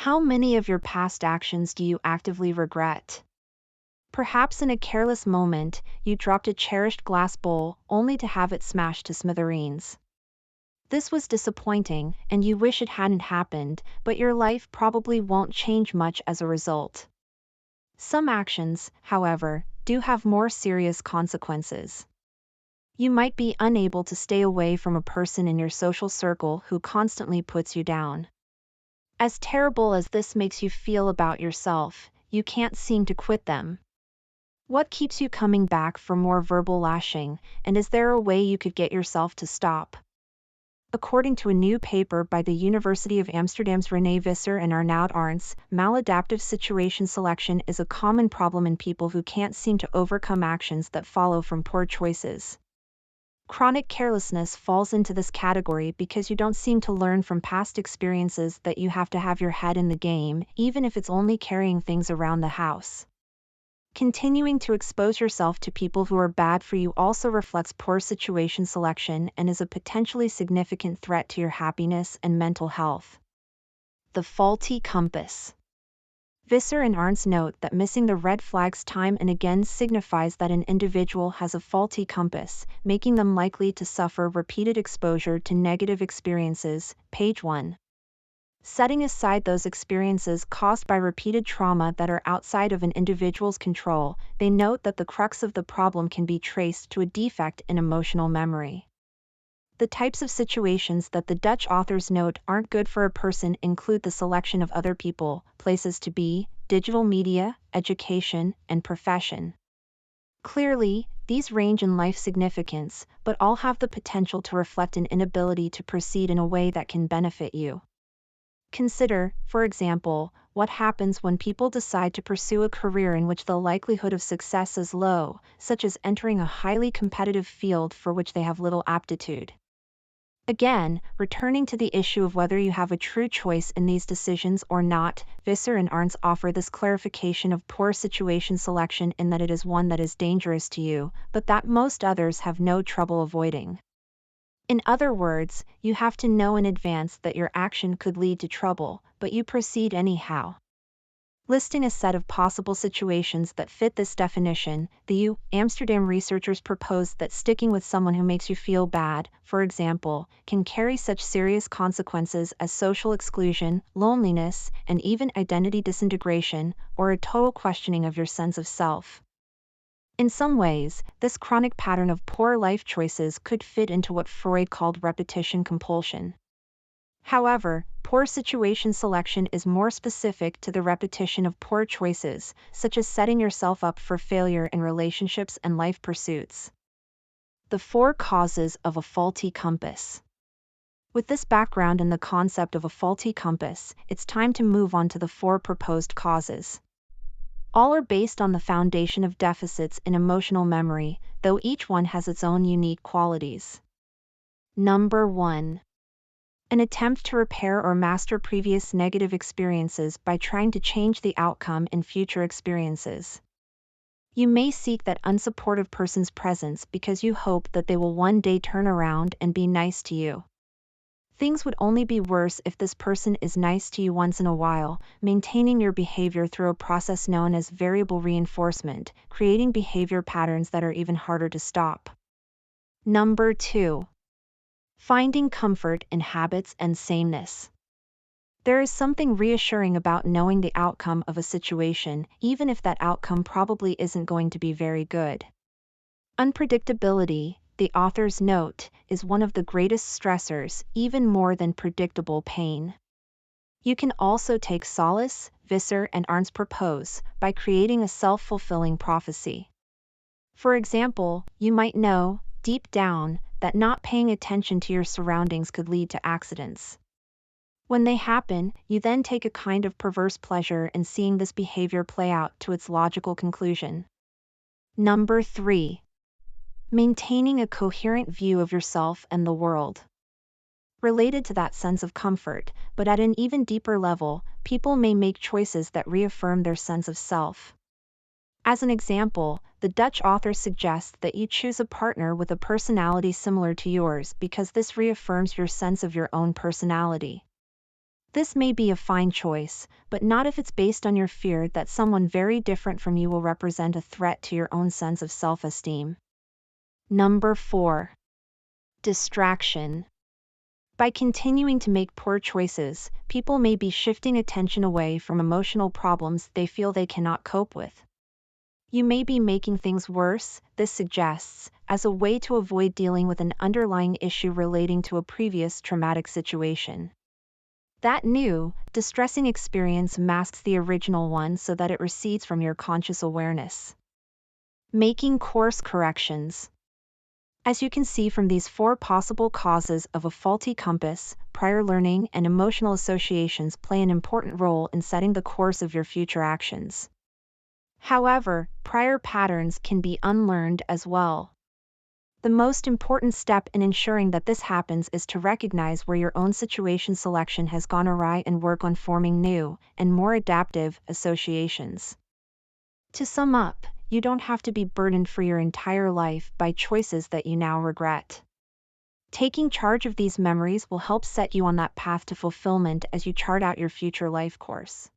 How many of your past actions do you actively regret? Perhaps in a careless moment, you dropped a cherished glass bowl only to have it smashed to smithereens. This was disappointing, and you wish it hadn't happened, but your life probably won't change much as a result. Some actions, however, do have more serious consequences. You might be unable to stay away from a person in your social circle who constantly puts you down. As terrible as this makes you feel about yourself, you can't seem to quit them. What keeps you coming back for more verbal lashing, and is there a way you could get yourself to stop? According to a new paper by the University of Amsterdam's René Visser and Arnoud Arntz, maladaptive situation selection is a common problem in people who can't seem to overcome actions that follow from poor choices. Chronic carelessness falls into this category because you don't seem to learn from past experiences that you have to have your head in the game, even if it's only carrying things around the house. Continuing to expose yourself to people who are bad for you also reflects poor situation selection and is a potentially significant threat to your happiness and mental health. The faulty compass. Visser and Arntz note that missing the red flags time and again signifies that an individual has a faulty compass, making them likely to suffer repeated exposure to negative experiences. Page 1. Setting aside those experiences caused by repeated trauma that are outside of an individual's control, they note that the crux of the problem can be traced to a defect in emotional memory. The types of situations that the Dutch authors note aren't good for a person include the selection of other people, places to be, digital media, education, and profession. Clearly, these range in life significance, but all have the potential to reflect an inability to proceed in a way that can benefit you. Consider, for example, what happens when people decide to pursue a career in which the likelihood of success is low, such as entering a highly competitive field for which they have little aptitude. Again, returning to the issue of whether you have a true choice in these decisions or not, Visser and Arntz offer this clarification of poor situation selection in that it is one that is dangerous to you, but that most others have no trouble avoiding. In other words, you have to know in advance that your action could lead to trouble, but you proceed anyhow. Listing a set of possible situations that fit this definition, the U. Amsterdam researchers propose that sticking with someone who makes you feel bad, for example, can carry such serious consequences as social exclusion, loneliness, and even identity disintegration, or a total questioning of your sense of self. In some ways, this chronic pattern of poor life choices could fit into what Freud called repetition compulsion. However, poor situation selection is more specific to the repetition of poor choices, such as setting yourself up for failure in relationships and life pursuits. The 4 causes of a faulty compass. With this background in the concept of a faulty compass, it's time to move on to the 4 proposed causes. All are based on the foundation of deficits in emotional memory, though each one has its own unique qualities. Number 1. An attempt to repair or master previous negative experiences by trying to change the outcome in future experiences. You may seek that unsupportive person's presence because you hope that they will one day turn around and be nice to you. Things would only be worse if this person is nice to you once in a while, maintaining your behavior through a process known as variable reinforcement, creating behavior patterns that are even harder to stop. Number 2. Finding comfort in habits and sameness. There is something reassuring about knowing the outcome of a situation, even if that outcome probably isn't going to be very good. Unpredictability, the authors note, is one of the greatest stressors, even more than predictable pain. You can also take solace, Visser and Arntz propose, by creating a self-fulfilling prophecy. For example, you might know, deep down, that not paying attention to your surroundings could lead to accidents. When they happen, you then take a kind of perverse pleasure in seeing this behavior play out to its logical conclusion. Number 3. Maintaining a coherent view of yourself and the world. Related to that sense of comfort, but at an even deeper level, people may make choices that reaffirm their sense of self. As an example, the Dutch author suggests that you choose a partner with a personality similar to yours because this reaffirms your sense of your own personality. This may be a fine choice, but not if it's based on your fear that someone very different from you will represent a threat to your own sense of self-esteem. Number 4. Distraction. By continuing to make poor choices, people may be shifting attention away from emotional problems they feel they cannot cope with. You may be making things worse, this suggests, as a way to avoid dealing with an underlying issue relating to a previous traumatic situation. That new, distressing experience masks the original one so that it recedes from your conscious awareness. Making course corrections. As you can see from these 4 possible causes of a faulty compass, prior learning and emotional associations play an important role in setting the course of your future actions. However, prior patterns can be unlearned as well. The most important step in ensuring that this happens is to recognize where your own situation selection has gone awry and work on forming new and more adaptive associations. To sum up, you don't have to be burdened for your entire life by choices that you now regret. Taking charge of these memories will help set you on that path to fulfillment as you chart out your future life course.